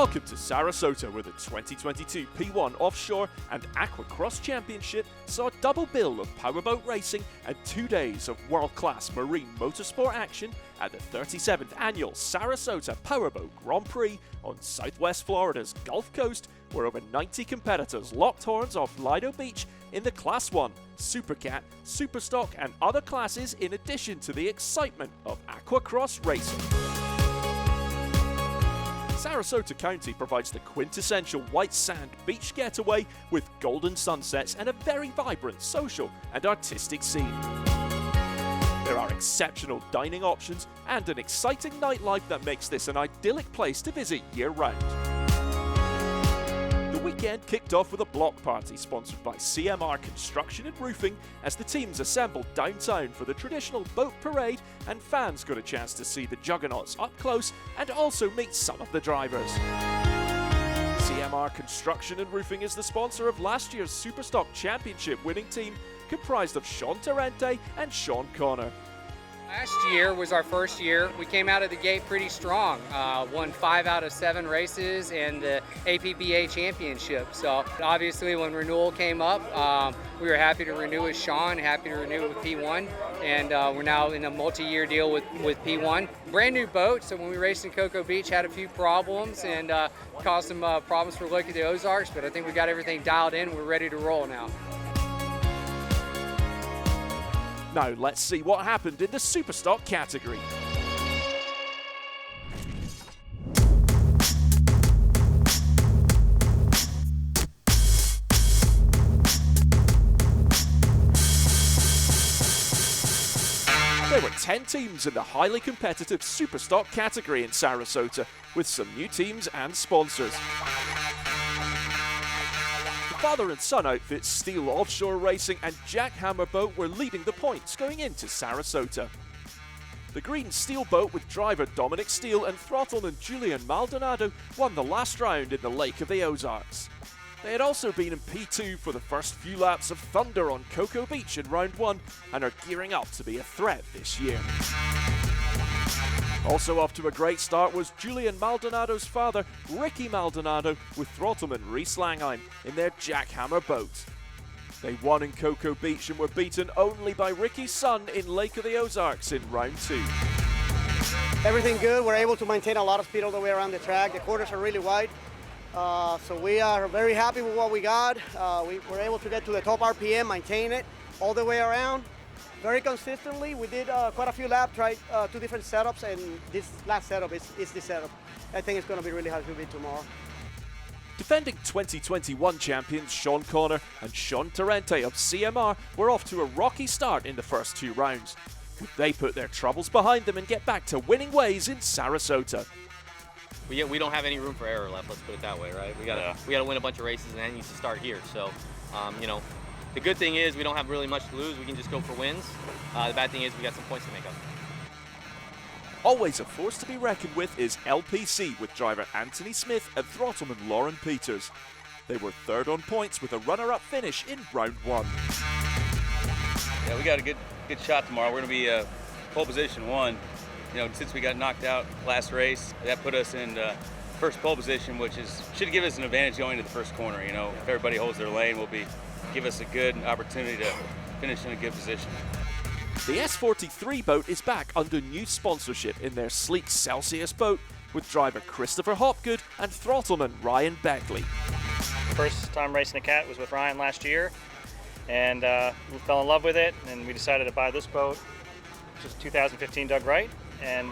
Welcome to Sarasota, where the 2022 P1 Offshore and Aquacross Championship saw a double bill of powerboat racing and 2 days of world-class marine motorsport action at the 37th annual Sarasota Powerboat Grand Prix on southwest Florida's Gulf Coast, where over 90 competitors locked horns off Lido Beach in the Class 1, Supercat, Superstock and other classes, in addition to the excitement of Aquacross racing. Sarasota County provides the quintessential white sand beach getaway with golden sunsets and a very vibrant social and artistic scene. There are exceptional dining options and an exciting nightlife that makes this an idyllic place to visit year-round. The weekend kicked off with a block party sponsored by CMR Construction and Roofing as the teams assembled downtown for the traditional boat parade, and fans got a chance to see the juggernauts up close and also meet some of the drivers. CMR Construction and Roofing is the sponsor of last year's Superstock Championship winning team, comprised of Sean Tarente and Sean Connor. Last year was our first year. We came out of the gate pretty strong. Won 5 out of 7 races in the APBA Championship. So obviously when renewal came up, we were happy to renew with Sean, happy to renew with P1, and we're now in a multi-year deal with P1. Brand new boat, so when we raced in Cocoa Beach had a few problems and caused some problems for Lake of the Ozarks, but I think we got everything dialed in. We're ready to roll now. Now let's see what happened in the Superstock category. There were 10 teams in the highly competitive Superstock category in Sarasota, with some new teams and sponsors. Father and son outfits Steel Offshore Racing and Jackhammer Boat were leading the points going into Sarasota. The green steel boat with driver Dominic Steele and throttleman Julian Maldonado won the last round in the Lake of the Ozarks. They had also been in P2 for the first few laps of Thunder on Cocoa Beach in round 1 and are gearing up to be a threat this year. Also off to a great start was Julian Maldonado's father, Ricky Maldonado, with throttleman Reese Langheim in their Jackhammer boat. They won in Cocoa Beach and were beaten only by Ricky's son in Lake of the Ozarks in round 2. Everything good. We're able to maintain a lot of speed all the way around the track. The corners are really wide. So we are very happy with what we got. We were able to get to the top RPM, maintain it all the way around. Very consistently. We did quite a few laps, tried 2 different setups, and this last setup is the setup. I think it's going to be really hard to beat tomorrow. Defending 2021 champions Sean Connor and Sean Tarente of CMR were off to a rocky start in the first 2 rounds. Could they put their troubles behind them and get back to winning ways in Sarasota? We don't have any room for error left, let's put it that way, right? We gotta win a bunch of races, and that needs to start here. So, the good thing is we don't have really much to lose. We can just go for wins. The bad thing is we got some points to make up. Always a force to be reckoned with is LPC with driver Anthony Smith and throttleman Lauren Peters. They were third on points with a runner-up finish in round 1. Yeah, we got a good shot tomorrow. We're going to be pole position 1. Since we got knocked out last race, that put us in first pole position, which should give us an advantage going to the first corner. If everybody holds their lane, give us a good opportunity to finish in a good position. The S43 boat is back under new sponsorship in their sleek Celsius boat with driver Christopher Hopgood and throttleman Ryan Beckley. First time racing a cat was with Ryan last year, and we fell in love with it, and we decided to buy this boat, which is 2015 Doug Wright, and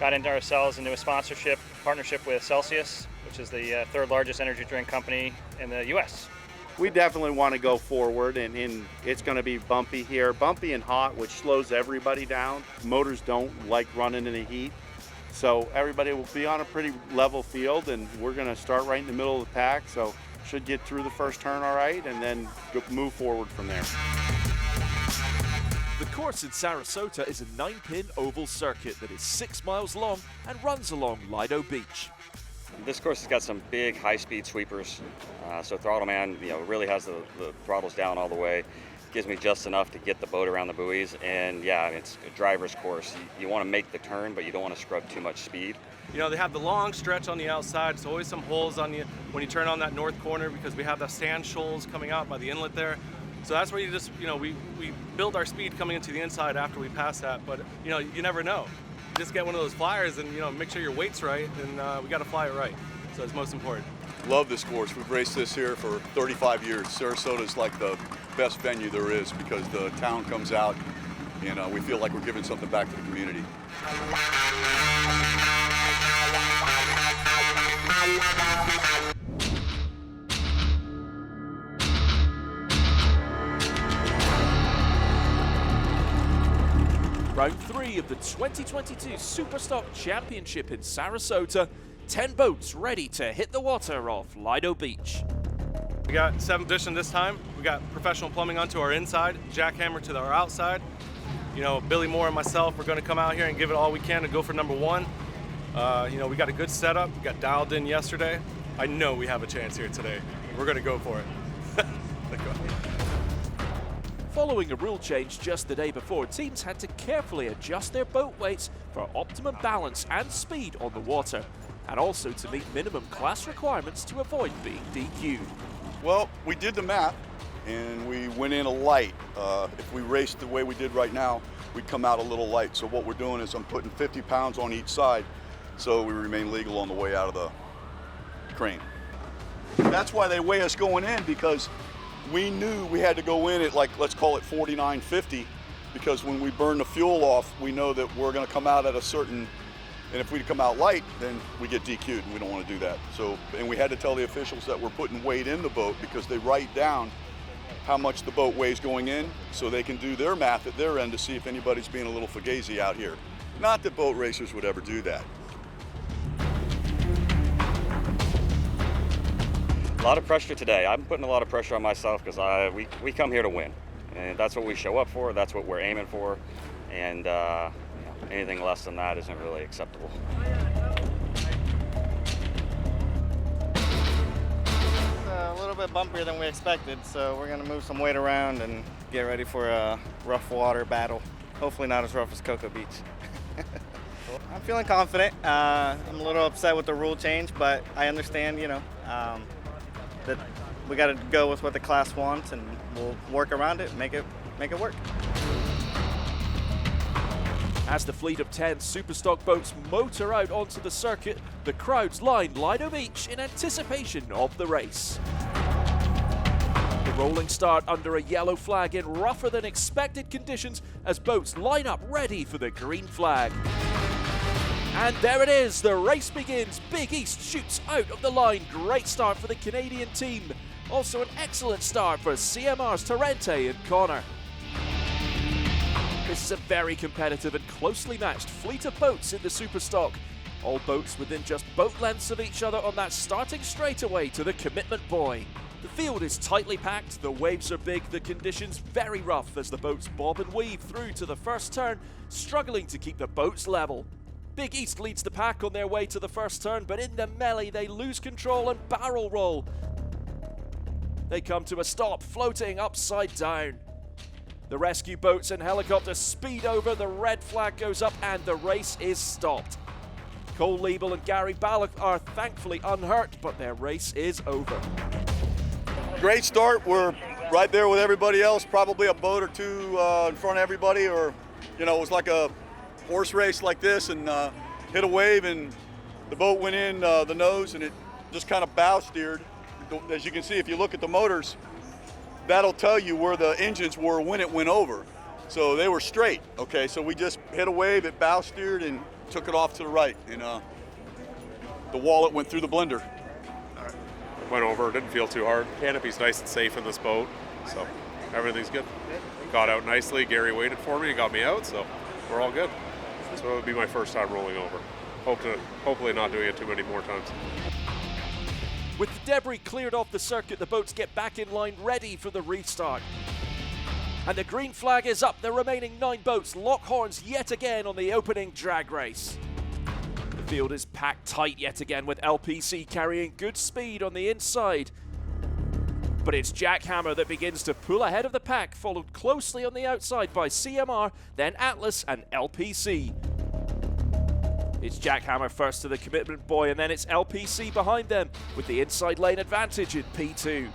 got into a sponsorship partnership with Celsius, which is the 3rd largest energy drink company in the U.S. We definitely want to go forward, and it's going to be bumpy here. Bumpy and hot, which slows everybody down. Motors don't like running in the heat. So everybody will be on a pretty level field, and we're going to start right in the middle of the pack. So should get through the first turn all right, and then move forward from there. The course in Sarasota is a 9-pin oval circuit that is 6 miles long and runs along Lido Beach. This course has got some big high-speed sweepers, so Throttleman, really has the throttles down all the way. Gives me just enough to get the boat around the buoys, and yeah, it's a driver's course. You want to make the turn, but you don't want to scrub too much speed. You know, they have the long stretch on the outside. It's always some holes on you when you turn on that north corner because we have the sand shoals coming out by the inlet there. So that's where you just, you know, we build our speed coming into the inside after we pass that. But, you know, you never know. You just get one of those flyers and, you know, make sure your weight's right, and we got to fly it right. So it's most important. Love this course. We've raced this here for 35 years. Sarasota is like the best venue there is because the town comes out and we feel like we're giving something back to the community. Round 3 of the 2022 Superstock Championship in Sarasota. 10 boats ready to hit the water off Lido Beach. We got 7th edition this time. We got professional plumbing onto our inside, jackhammer to our outside. You know, Billy Moore and myself, we're going to come out here and give it all we can to go for number 1. You know, we got a good setup. We got dialed in yesterday. I know we have a chance here today. We're going to go for it. Following a rule change just the day before, teams had to carefully adjust their boat weights for optimum balance and speed on the water, and also to meet minimum class requirements to avoid being DQ'd. Well, we did the math and we went in a light. If we raced the way we did right now, we'd come out a little light. So what we're doing is I'm putting 50 pounds on each side so we remain legal on the way out of the crane. That's why they weigh us going in, because we knew we had to go in at, like, let's call it 49.50, because when we burn the fuel off, we know that we're going to come out at a certain, and if we come out light, then we get DQ'd, and we don't want to do that. So, and we had to tell the officials that we're putting weight in the boat because they write down how much the boat weighs going in, so they can do their math at their end to see if anybody's being a little fugazi out here. Not that boat racers would ever do that. A lot of pressure today. I'm putting a lot of pressure on myself because we come here to win, and that's what we show up for. That's what we're aiming for, and anything less than that isn't really acceptable. It's a little bit bumpier than we expected, so we're going to move some weight around and get ready for a rough water battle. Hopefully not as rough as Cocoa Beach. I'm feeling confident. I'm a little upset with the rule change, but I understand, that we got to go with what the class wants, and we'll work around it, make it work. As the fleet of 10 Superstock boats motor out onto the circuit, the crowds line Lido Beach in anticipation of the race. The rolling start under a yellow flag in rougher than expected conditions as boats line up ready for the green flag. And there it is, the race begins. Big East shoots out of the line. Great start for the Canadian team. Also an excellent start for CMR's Torrente and Connor. This is a very competitive and closely matched fleet of boats in the Superstock. All boats within just boat lengths of each other on that starting straightaway to the commitment buoy. The field is tightly packed, the waves are big, the conditions very rough as the boats bob and weave through to the first turn, struggling to keep the boats level. Big East leads the pack on their way to the first turn, but in the melee they lose control and barrel roll. They come to a stop, floating upside down. The rescue boats and helicopters speed over, the red flag goes up and the race is stopped. Cole Liebel and Gary Ballock are thankfully unhurt, but their race is over. Great start. We're right there with everybody else, probably a boat or two in front of everybody, or, it was like a horse race like this, and hit a wave and the boat went in the nose and it just kind of bow steered. As you can see, if you look at the motors, that'll tell you where the engines were when it went over. So they were straight, okay? So we just hit a wave, it bow steered and took it off to the right, and the wallet went through the blender. Went over, didn't feel too hard. Canopy's nice and safe in this boat, so everything's good. Got out nicely, Gary waited for me, got me out, so we're all good. So it would be my first time rolling over. Hopefully not doing it too many more times. With the debris cleared off the circuit, the boats get back in line ready for the restart. And the green flag is up. The remaining 9 boats lock horns yet again on the opening drag race. The field is packed tight yet again with LPC carrying good speed on the inside. But it's Jackhammer that begins to pull ahead of the pack, followed closely on the outside by CMR, then Atlas and LPC. It's Jackhammer first to the commitment buoy, and then it's LPC behind them with the inside lane advantage in P2.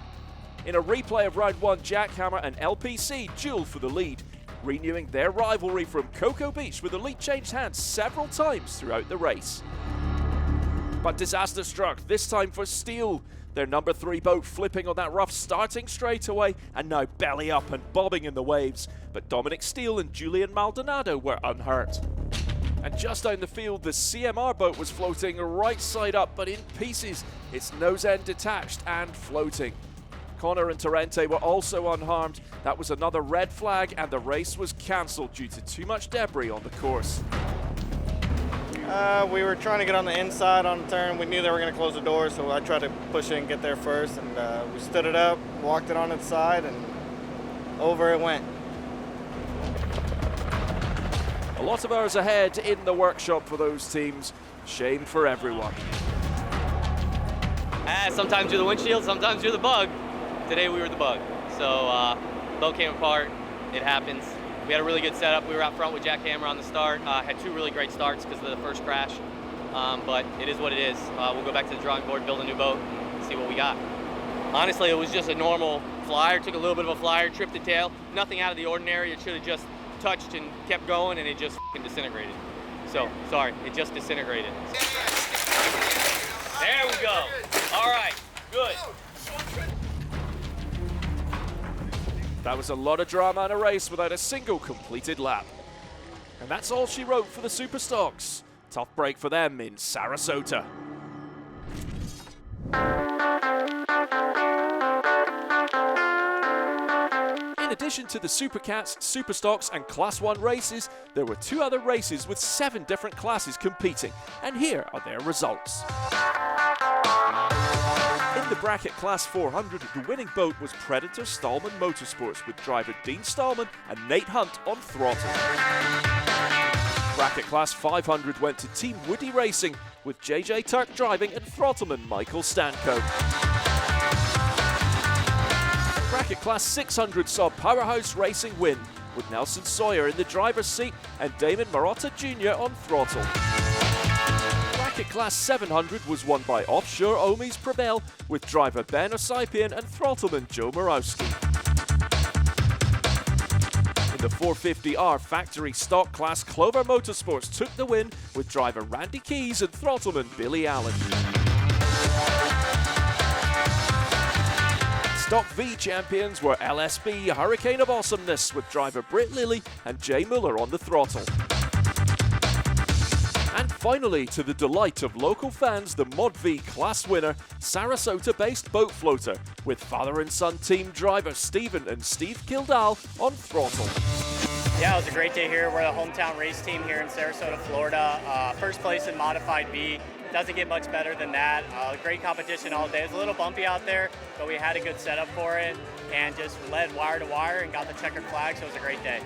In a replay of round 1, Jackhammer and LPC duel for the lead, renewing their rivalry from Cocoa Beach with the lead changed hands several times throughout the race. But disaster struck, this time for Steele. Their number 3 boat flipping on that rough starting straightaway and now belly up and bobbing in the waves. But Dominic Steele and Julian Maldonado were unhurt. And just down the field, the CMR boat was floating right side up but in pieces, its nose end detached and floating. Connor and Torrente were also unharmed. That was another red flag and the race was cancelled due to too much debris on the course. We were trying to get on the inside on the turn. We knew they were going to close the door, so I tried to push it and get there first. And we stood it up, walked it on its side, and over it went. A lot of hours ahead in the workshop for those teams. Shame for everyone. Sometimes you're the windshield, sometimes you're the bug. Today we were the bug. So boat came apart. It happens. We had a really good setup. We were out front with Jackhammer on the start. Had 2 really great starts because of the first crash. But it is what it is. We'll go back to the drawing board, build a new boat, and see what we got. Honestly, it was just a normal flyer. Took a little bit of a flyer, tripped the tail. Nothing out of the ordinary. It should have just touched and kept going, and it just disintegrated. So, sorry, it just disintegrated. There we go. All right, good. That was a lot of drama in a race without a single completed lap. And that's all she wrote for the Superstocks. Tough break for them in Sarasota. In addition to the Supercats, Superstocks and Class 1 races, there were 2 other races with 7 different classes competing, and here are their results. In the bracket Class 400, the winning boat was Predator Stallman Motorsports with driver Dean Stallman and Nate Hunt on throttle. Bracket Class 500 went to Team Woody Racing with JJ Turk driving and throttleman Michael Stanko. Bracket Class 600 saw Powerhouse Racing win with Nelson Sawyer in the driver's seat and Damon Marotta Jr. on throttle. Bracket Class 700 was won by Offshore Omis Prevail with driver Ben Osypian and throttleman Joe Morawski. In the 450R factory stock class, Clover Motorsports took the win with driver Randy Keys and throttleman Billy Allen. Stock V champions were LSB Hurricane of Awesomeness with driver Britt Lilly and Jay Muller on the throttle. And finally, to the delight of local fans, the Mod V class winner, Sarasota-based boat floater, with father and son team drivers Stephen and Steve Kildall on throttle. Yeah, it was a great day here. We're the hometown race team here in Sarasota, Florida. First place in Modified B. Doesn't get much better than that. Great competition all day. It was a little bumpy out there, but we had a good setup for it and just led wire to wire and got the checkered flag, so it was a great day.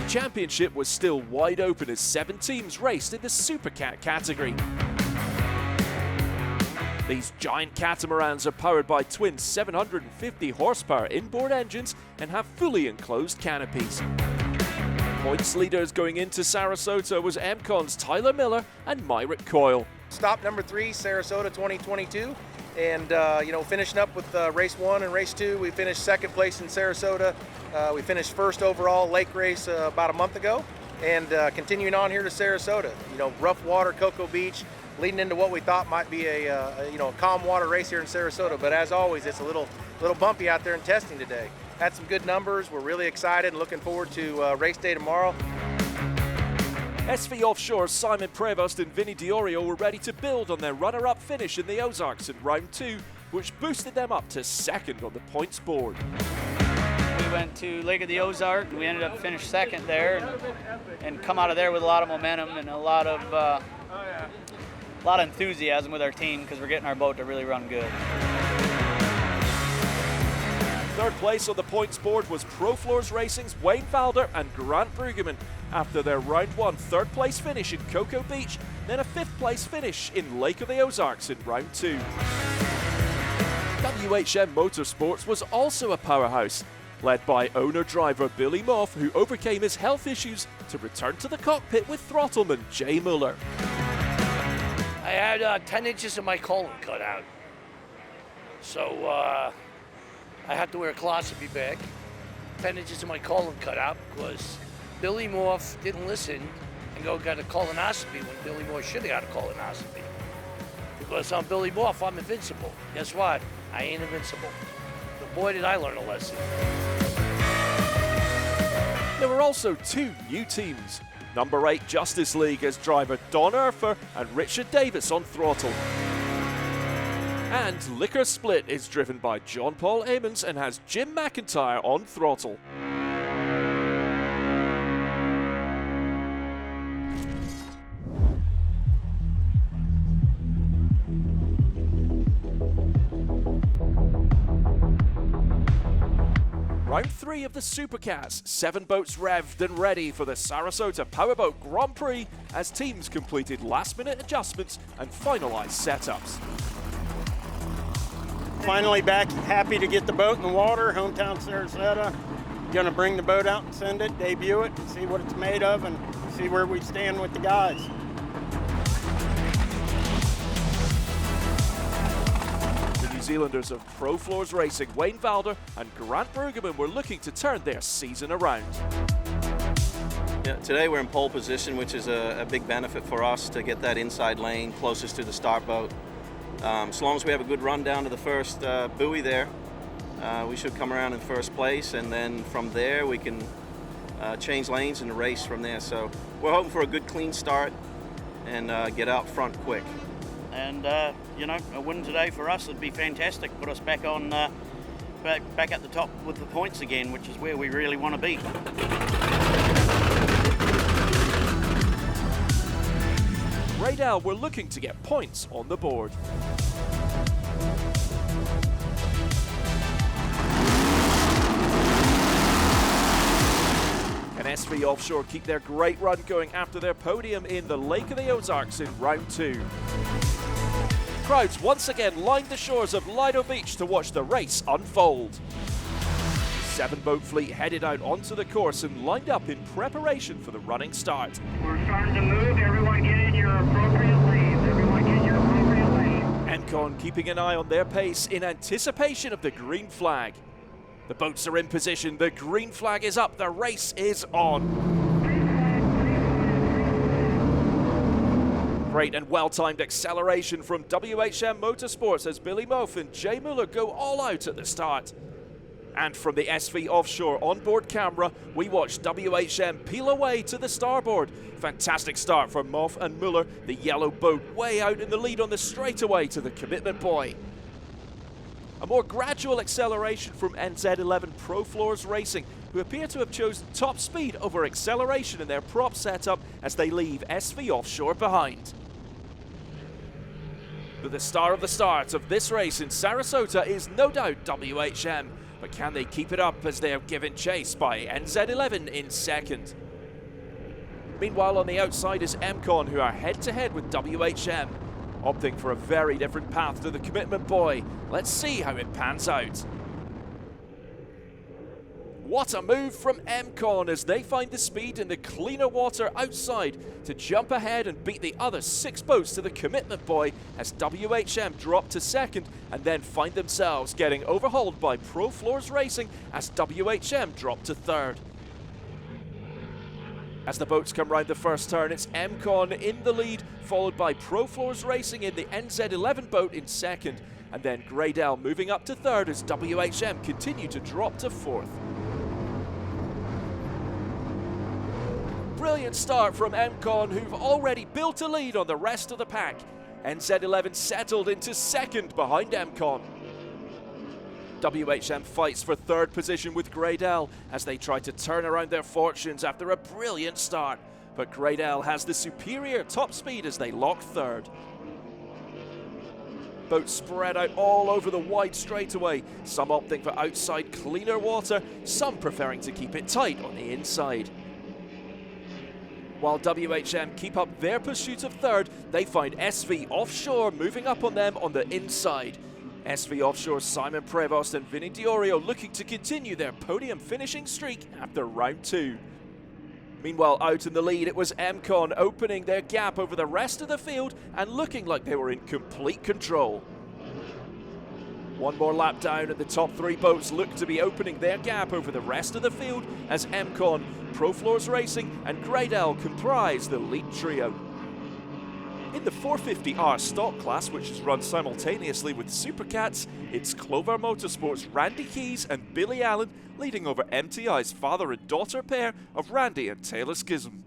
The championship was still wide open as 7 teams raced in the Supercat category. These giant catamarans are powered by twin 750 horsepower inboard engines and have fully enclosed canopies. Points leaders going into Sarasota was MCON's Tyler Miller and Myrick Coyle. Stop number 3, Sarasota 2022. And, finishing up with race 1 and race 2, we finished 2nd place in Sarasota. We finished 1st overall lake race about a month ago. And continuing on here to Sarasota, rough water, Cocoa Beach, leading into what we thought might be a calm water race here in Sarasota. But as always, it's a little bumpy out there in testing today. Had some good numbers. We're really excited and looking forward to race day tomorrow. SV Offshore's Simon Prevost and Vinny Diorio were ready to build on their runner-up finish in the Ozarks in round 2, which boosted them up to 2nd on the points board. We went to Lake of the Ozark. We ended up finished 2nd there and come out of there with a lot of momentum and a lot of a lot of enthusiasm with our team because we're getting our boat to really run good. Third place on the points board was Pro Floors Racing's Wayne Valder and Grant Brueggemann after their round one third place finish in Cocoa Beach, then a fifth place finish in Lake of the Ozarks in round two. WHM Motorsports was also a powerhouse, led by owner-driver Billy Moff, who overcame his health issues to return to the cockpit with throttleman Jay Mueller. I had 10 inches of my colon cut out, so I had to wear a colostomy bag. 10 inches of my colon cut out because Billy Moff didn't listen and got a colonoscopy when Billy Moff should have got a colonoscopy. Because I'm Billy Moff, I'm invincible. Guess what? I ain't invincible. But boy, did I learn a lesson. There were also two new teams. Number 8 Justice League as driver Don Urfer and Richard Davis on throttle. And Liquor Split is driven by John Paul Amons and has Jim McIntyre on throttle. Round 3 of the Supercars, 7 boats revved and ready for the Sarasota Powerboat Grand Prix as teams completed last-minute adjustments and finalized setups. Finally back, happy to get the boat in the water, hometown Sarasota. Gonna bring the boat out and send it, debut it, see what it's made of, and see where we stand with the guys. The New Zealanders of Pro Floors Racing, Wayne Valder and Grant Brueggemann, were looking to turn their season around. Yeah, today we're in pole position, which is a big benefit for us to get that inside lane closest to the start boat. As long as we have a good run down to the first buoy there, we should come around in first place, and then from there we can change lanes and race from there. So we're hoping for a good clean start and get out front quick. And you know, a win today for us would be fantastic. Put us back on, back at the top with the points again, which is where we really want to be. Radel were looking to get points on the board. Can SV Offshore keep their great run going after their podium in the Lake of the Ozarks in round 2? Crowds once again lined the shores of Lido Beach to watch the race unfold. The 7-boat fleet headed out onto the course and lined up in preparation for the running start. We're starting to move. Everyone get in your appropriate lanes. Everyone get in your appropriate lanes. MCon keeping an eye on their pace in anticipation of the green flag. The boats are in position. The green flag is up. The race is on. Great and well-timed acceleration from WHM Motorsports as Billy Moff and Jay Mueller go all out at the start. And from the SV Offshore onboard camera, we watch WHM peel away to the starboard. Fantastic start for Moff and Mueller, the yellow boat way out in the lead on the straightaway to the commitment buoy. A more gradual acceleration from NZ11 Pro Floors Racing, who appear to have chosen top speed over acceleration in their prop setup as they leave SV Offshore behind. But the star of the start of this race in Sarasota is no doubt WHM, but can they keep it up as they are given chase by NZ11 in second? Meanwhile, on the outside is MCon, who are head-to-head with WHM, opting for a very different path to the commitment buoy. Let's see how it pans out. What a move from MCon as they find the speed in the cleaner water outside to jump ahead and beat the other 6 boats to the commitment buoy as WHM drop to second and then find themselves getting overhauled by Pro Floors Racing as WHM drop to third. As the boats come round the first turn, it's MCon in the lead, followed by Pro Floors Racing in the NZ11 boat in second, and then Graydell moving up to third as WHM continue to drop to fourth. Brilliant start from MCon, who've already built a lead on the rest of the pack. NZ11 settled into second behind MCon. WHM fights for third position with Graydell as they try to turn around their fortunes after a brilliant start. But Graydell has the superior top speed as they lock third. Boats spread out all over the wide straightaway, some opting for outside cleaner water, some preferring to keep it tight on the inside. While WHM keep up their pursuit of third, they find SV Offshore moving up on them on the inside. SV Offshore's Simon Prevost and Vinny Diorio looking to continue their podium finishing streak after round 2. Meanwhile, out in the lead, it was MCon opening their gap over the rest of the field and looking like they were in complete control. One more lap down and the top 3 boats look to be opening their gap over the rest of the field as MCon, Pro Floors Racing and Graydell comprise the lead trio. In the 450R stock class, which is run simultaneously with Supercats, it's Clover Motorsports' Randy Keys and Billy Allen leading over MTI's father and daughter pair of Randy and Taylor Schism.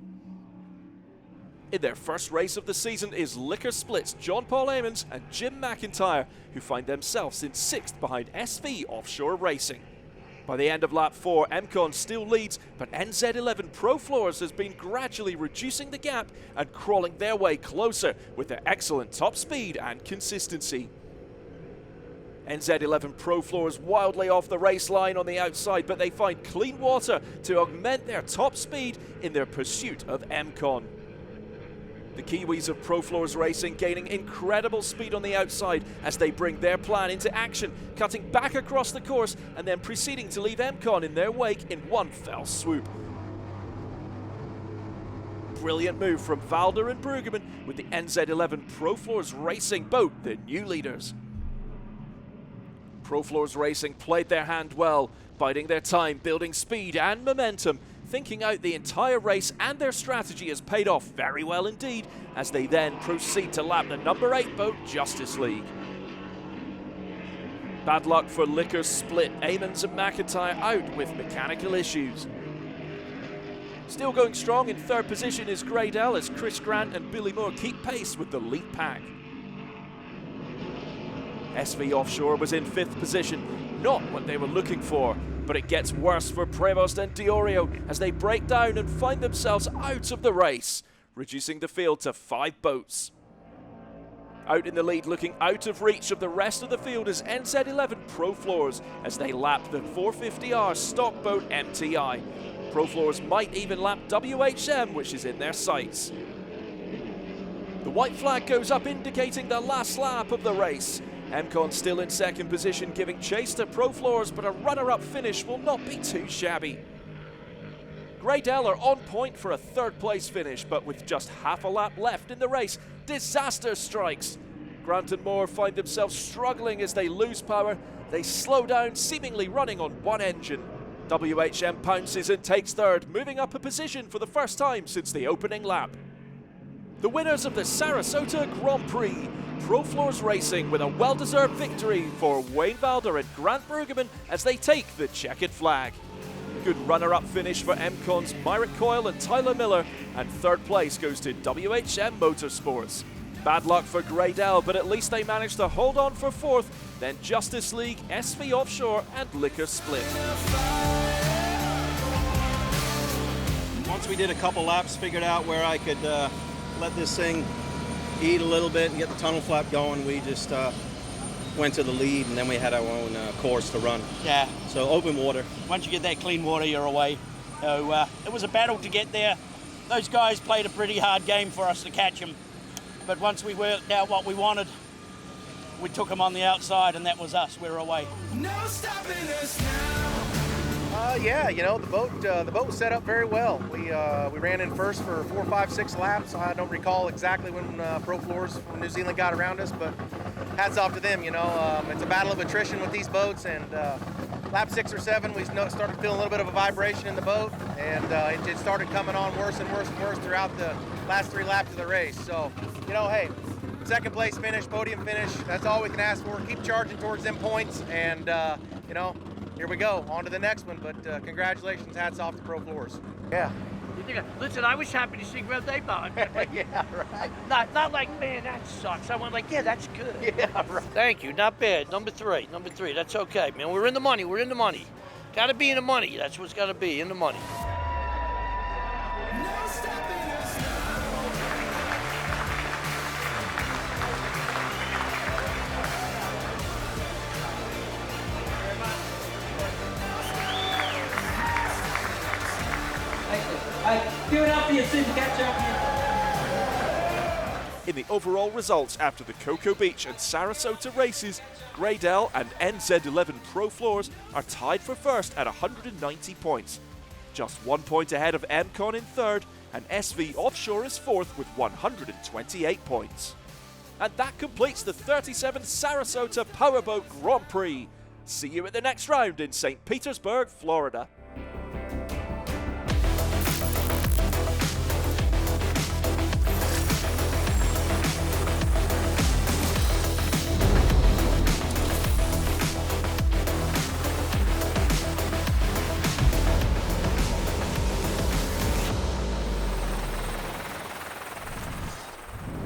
In their first race of the season is Liquor Split's John Paul Amons and Jim McIntyre, who find themselves in 6th behind SV Offshore Racing. By the end of lap 4, MCon still leads, but NZ11 Pro Floors has been gradually reducing the gap and crawling their way closer with their excellent top speed and consistency. NZ11 Pro Floors wildly off the race line on the outside, but they find clean water to augment their top speed in their pursuit of MCon. The Kiwis of Pro Floors Racing gaining incredible speed on the outside as they bring their plan into action, cutting back across the course and then proceeding to leave MCon in their wake in one fell swoop. Brilliant move from Valder and Brueggemann with the NZ11 Pro Floors Racing boat, the new leaders. Pro Floors Racing played their hand well, biding their time, building speed and momentum, thinking out the entire race, and their strategy has paid off very well indeed as they then proceed to lap the number 8 boat, Justice League. Bad luck for Liquor Split, Amons and McIntyre out with mechanical issues. Still going strong in 3rd position is Graydell as Chris Grant and Billy Moore keep pace with the lead pack. SV Offshore was in 5th position, not what they were looking for, but it gets worse for Prevost and Diorio as they break down and find themselves out of the race, reducing the field to 5 boats. Out in the lead, looking out of reach of the rest of the field is NZ11 Pro Floors as they lap the 450R stock boat MTI. Pro Floors might even lap WHM, which is in their sights. The white flag goes up indicating the last lap of the race. MCon still in 2nd position, giving chase to Pro Floors, but a runner-up finish will not be too shabby. Graydell are on point for a 3rd place finish, but with just half a lap left in the race, disaster strikes. Grant and Moore find themselves struggling as they lose power. They slow down, seemingly running on one engine. WHM pounces and takes 3rd, moving up a position for the first time since the opening lap. The winners of the Sarasota Grand Prix, Pro Floors Racing, with a well-deserved victory for Wayne Valder and Grant Brueggemann as they take the checkered flag. Good runner-up finish for MCon's Myrick Coyle and Tyler Miller, and 3rd place goes to WHM Motorsports. Bad luck for Graydell, but at least they managed to hold on for 4th, then Justice League, SV Offshore and Liquor Split. Once we did a couple laps, figured out where I could let this thing eat a little bit and get the tunnel flap going, we just went to the lead, and then we had our own course to run. Yeah. So open water. Once you get that clean water, you're away. So it was a battle to get there. Those guys played a pretty hard game for us to catch them. But once we worked out what we wanted, we took them on the outside, and that was us. We were away. No stopping us now. Yeah, you know, the boat was set up very well. We ran in first for 4, 5, 6 laps. I don't recall exactly when Pro Floors from New Zealand got around us, but hats off to them. You know, it's a battle of attrition with these boats, and lap 6 or 7, we started feeling a little bit of a vibration in the boat, and it started coming on worse and worse and worse throughout the last 3 laps of the race. So, you know, hey, 2nd place finish, podium finish, that's all we can ask for. Keep charging towards them points, and, you know, here we go, on to the next one, but congratulations, hats off to Pro Floors. Yeah. Listen, I was happy to see Red Day Bond. Yeah, right. Not like, man, that sucks. I went like, yeah, that's good. Yeah, right. Thank you, not bad. Number three, that's okay, man. We're in the money. Gotta be in the money. That's what's gotta be, in the money. Give it up for your Supercat champion. In the overall results after the Cocoa Beach and Sarasota races, Graydell and NZ11 Pro Floors are tied for first at 190 points. Just 1 point ahead of MCon in third, and SV Offshore is fourth with 128 points. And that completes the 37th Sarasota Powerboat Grand Prix. See you at the next round in St. Petersburg, Florida.